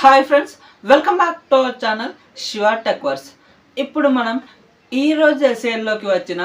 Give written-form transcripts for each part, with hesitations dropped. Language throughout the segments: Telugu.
Hi friends, welcome back to our channel Shiva tech verse. ఇప్పుడు మనం ఈరోజు సేల్లోకి వచ్చిన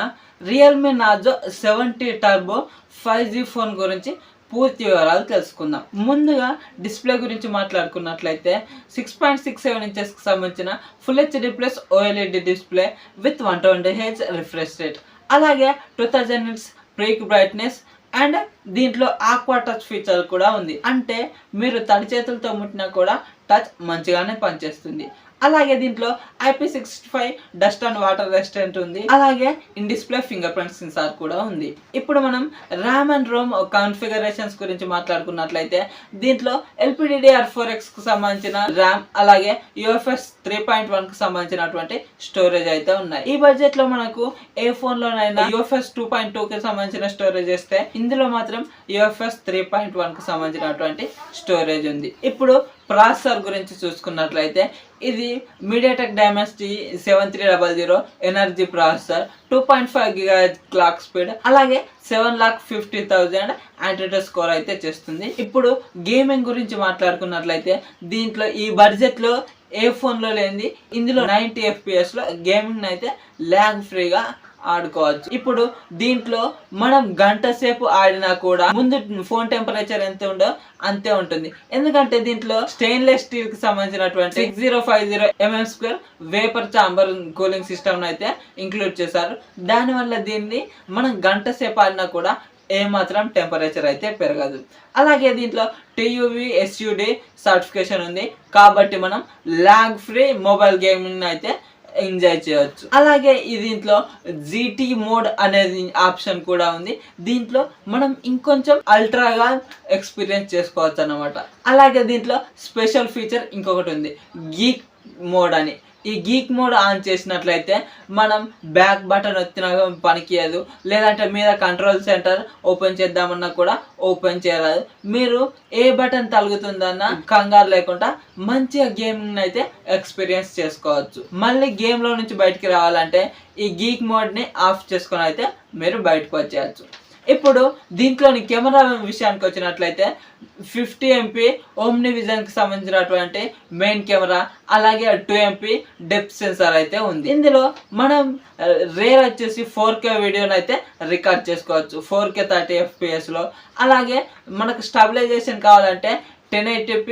Realme Narzo 70 turbo 5G phone గురించి పూర్తి వివరాలు తెలుసుకుందాం. ముందుగా డిస్ప్లే గురించి మాట్లాడుకున్నట్లయితే 6.67 ఇంచెస్కి సంబంధించిన full HD plus OLED display with 120Hz refresh rate, అలాగే 2000 nits పీక్ బ్రైట్నెస్ అండ్ దీంట్లో ఆక్వా టచ్ ఫీచర్ కూడా ఉంది. అంటే మీరు తడి చేతులతో ముట్టినా కూడా టచ్ మంచిగానే పనిచేస్తుంది. అలాగే దీంట్లో IP65 dust and water resistant ఉంది. అలాగే in display finger print censor కూడా ఉంది. ఇప్పుడు మనం ర్యామ్ అండ్ రోమ్ కాన్ఫిగరేషన్స్ గురించి మాట్లాడుకున్నట్లయితే దీంట్లో LPDDR4X కు సంబంధించిన ర్యామ్, అలాగే UFS 3.1 కు సంబంధించినటువంటి స్టోరేజ్ అయితే ఉన్నాయి. ఈ బడ్జెట్ లో మనకు ఏ ఫోన్ లోనైనా UFS 2.2 కి సంబంధించిన స్టోరేజ్ ఇస్తే ఇందులో మాత్రం UFS 3.1 కు సంబంధించినటువంటి స్టోరేజ్ ఉంది. ఇప్పుడు ప్రాసెసర్ గురించి చూసుకున్నట్లయితే ఇది MediaTek Dimensity 7300 energy processor, 2.5 GHz clock speed, అలాగే 7,50,000 యాంట్యూటో స్కోర్ అయితే చేస్తుంది. ఇప్పుడు గేమింగ్ గురించి మాట్లాడుకున్నట్లయితే దీంట్లో ఈ బడ్జెట్లో ఏ ఫోన్లో లేనిది ఇందులో 90 FPS లో గేమింగ్ అయితే ల్యాగ్ ఫ్రీగా ఆడుకోవచ్చు. ఇప్పుడు దీంట్లో మనం గంట సేపు ఆడినా కూడా ముందు ఫోన్ టెంపరేచర్ ఎంత ఉందో అంతే ఉంటుంది. ఎందుకంటే దీంట్లో స్టెయిన్లెస్ స్టీల్ కి సంబంధించినటువంటి 6050 mm2 vapour chamber cooling system అయితే ఇంక్లూడ్ చేశారు. దానివల్ల దీన్ని మనం గంట సేపు ఆడినా కూడా ఏమాత్రం టెంపరేచర్ అయితే పెరగదు. అలాగే దీంట్లో TUV SUD సర్టిఫికేషన్ ఉంది కాబట్టి మనం ల్యాగ్ ఫ్రీ మొబైల్ గేమింగ్ అయితే ఎంజాయ్ చేయవచ్చు. అలాగే ఈ దీంట్లో GT మోడ్ అనేది ఆప్షన్ కూడా ఉంది. దీంట్లో మనం ఇంకొంచెం అల్ట్రాగా ఎక్స్పీరియన్స్ చేసుకోవచ్చు అన్నమాట. అలాగే దీంట్లో స్పెషల్ ఫీచర్ ఇంకొకటి ఉంది, గీక్ మోడ్ అని. ఈ గీక్ మోడ్ ఆన్ చేసినట్లయితే మనం బ్యాక్ బటన్ వచ్చినా పనికియదు, లేదంటే మీద కంట్రోల్ సెంటర్ ఓపెన్ చేద్దామన్నా కూడా ఓపెన్ చేయరాదు. మీరు ఏ బటన్ తలుగుతుందన్న కంగారు లేకుండా మంచిగా గేమింగ్ అయితే ఎక్స్పీరియన్స్ చేసుకోవచ్చు. మళ్ళీ గేమ్లో నుంచి బయటికి రావాలంటే ఈ గీక్ మోడ్ని ఆఫ్ చేసుకొని అయితే మీరు బయటకు వచ్చేయచ్చు. ఇప్పుడు దీంట్లోని కెమెరా విషయానికి వచ్చినట్లయితే 50 MP ఓమ్ని విజన్కి సంబంధించినటువంటి మెయిన్ కెమెరా, అలాగే 2 MP డెప్త్ సెన్సార్ అయితే ఉంది. ఇందులో మనం రేర్ వచ్చేసి 4K వీడియోని అయితే రికార్డ్ చేసుకోవచ్చు 4K 30 FPS లో. అలాగే మనకు స్టెబిలైజేషన్ కావాలంటే 1080p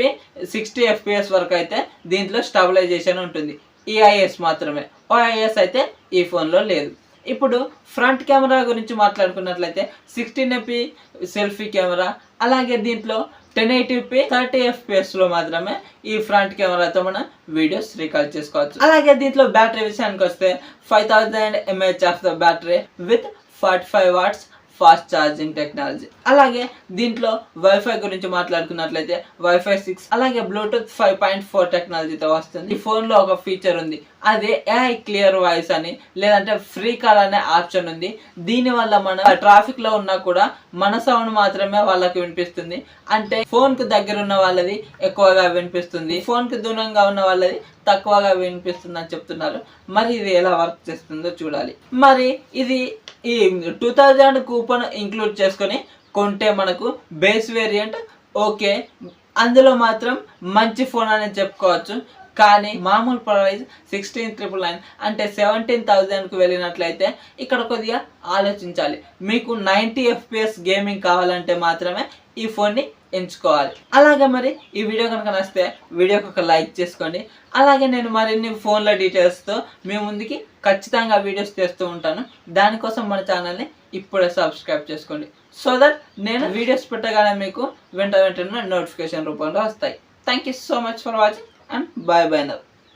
60 FPS వరకు అయితే దీంట్లో స్టెబిలైజేషన్ ఉంటుంది. EIS మాత్రమే, OIS అయితే ఈ ఫోన్లో లేదు. ఇప్పుడు ఫ్రంట్ కెమెరా గురించి మాట్లాడుకున్నట్లయితే 16 MP సెల్ఫీ కెమెరా, అలాగే దీంట్లో 1080p 30 FPS లో మాత్రమే ఈ ఫ్రంట్ కెమెరాతో మనం వీడియోస్ రికార్డ్ చేసుకోవచ్చు. అలాగే దీంట్లో బ్యాటరీ విషయానికి వస్తే 5000 mAh of the battery with 45 watts fast charging technology. అలాగే దీంట్లో వైఫై గురించి మాట్లాడుకున్నట్లయితే వైఫై 6, అలాగే బ్లూటూత్ 5.4 టెక్నాలజీతో వస్తుంది. ఈ ఫోన్లో ఒక ఫీచర్ ఉంది, అదే AI క్లియర్ వాయిస్ అని, లేదంటే ఫ్రీ కాల్ అనే ఆప్షన్ ఉంది. దీనివల్ల మనం ట్రాఫిక్ లో ఉన్నా కూడా మన సౌండ్ మాత్రమే వాళ్ళకి వినిపిస్తుంది. అంటే ఫోన్ కు దగ్గర ఉన్న వాళ్ళది ఎక్కువగా వినిపిస్తుంది, ఫోన్ కు దూరంగా ఉన్న వాళ్ళది తక్కువగా వినిపిస్తుంది అని చెప్తున్నారు. మరి ఇది ఎలా వర్క్ చేస్తుందో చూడాలి. మరి ఇది ఈ 2000 కూపన్ ఇంక్లూడ్ చేసుకొని కొంటే మనకు బేస్ వేరియంట్ ఓకే, అందులో మాత్రం మంచి ఫోన్ అని చెప్పుకోవచ్చు. కానీ మామూలు ప్రైస్ 16,999 అంటే 17,000కు వెళ్ళినట్లయితే ఇక్కడ కొద్దిగా ఆలోచించాలి. మీకు 90 FPS గేమింగ్ కావాలంటే మాత్రమే ఈ ఫోన్ని ఎంచుకోవాలి. అలాగే మరి ఈ వీడియో కనుక నచ్చితే వీడియోకి ఒక లైక్ చేసుకోండి. అలాగే నేను మరిన్ని ఫోన్ల డీటెయిల్స్తో మీ ముందుకి ఖచ్చితంగా వీడియోస్ చేస్తూ ఉంటాను. దానికోసం మన ఛానల్ని ఇప్పుడే సబ్స్క్రైబ్ చేసుకోండి, సో దట్ నేను వీడియోస్ పెట్టగానే మీకు వెంటనే నోటిఫికేషన్ రూపంలో వస్తాయి. Thank you so much for watching and bye now.